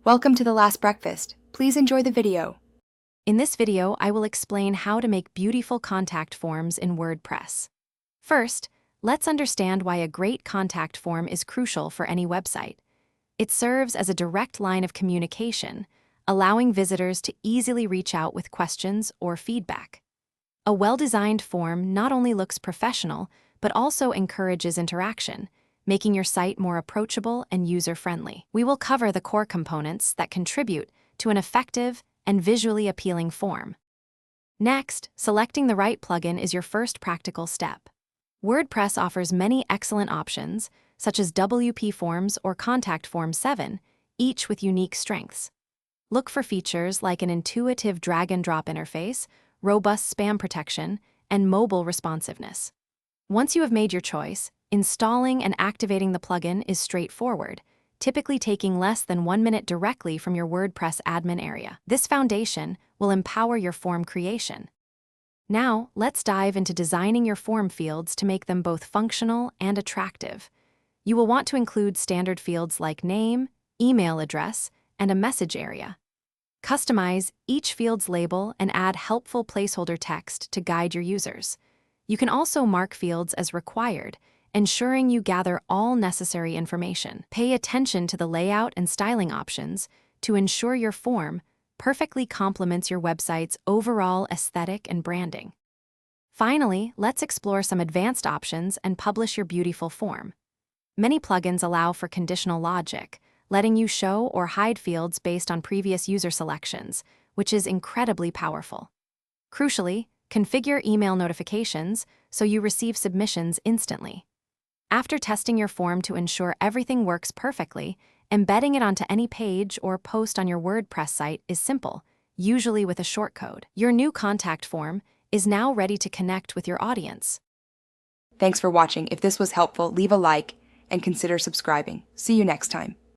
Welcome to The Last Breakfast. Please enjoy the video. In this video, I will explain how to make beautiful contact forms in WordPress. First, let's understand why a great contact form is crucial for any website. It serves as a direct line of communication, allowing visitors to easily reach out with questions or feedback. A well-designed form not only looks professional, but also encourages interaction, making your site more approachable and user-friendly. We will cover the core components that contribute to an effective and visually appealing form. Next, selecting the right plugin is your first practical step. WordPress offers many excellent options, such as WP Forms or Contact Form 7, each with unique strengths. Look for features like an intuitive drag-and-drop interface, robust spam protection, and mobile responsiveness. Once you have made your choice, installing and activating the plugin is straightforward, typically taking less than 1 minute directly from your WordPress admin area. This foundation will empower your form creation. Now, let's dive into designing your form fields to make them both functional and attractive. You will want to include standard fields like name, email address, and a message area. Customize each field's label and add helpful placeholder text to guide your users. You can also mark fields as required, ensuring you gather all necessary information. Pay attention to the layout and styling options to ensure your form perfectly complements your website's overall aesthetic and branding. Finally, let's explore some advanced options and publish your beautiful form. Many plugins allow for conditional logic, letting you show or hide fields based on previous user selections, which is incredibly powerful. Crucially, configure email notifications so you receive submissions instantly. After testing your form to ensure everything works perfectly, embedding it onto any page or post on your WordPress site is simple, usually with a shortcode. Your new contact form is now ready to connect with your audience. Thanks for watching. If this was helpful, leave a like and consider subscribing. See you next time.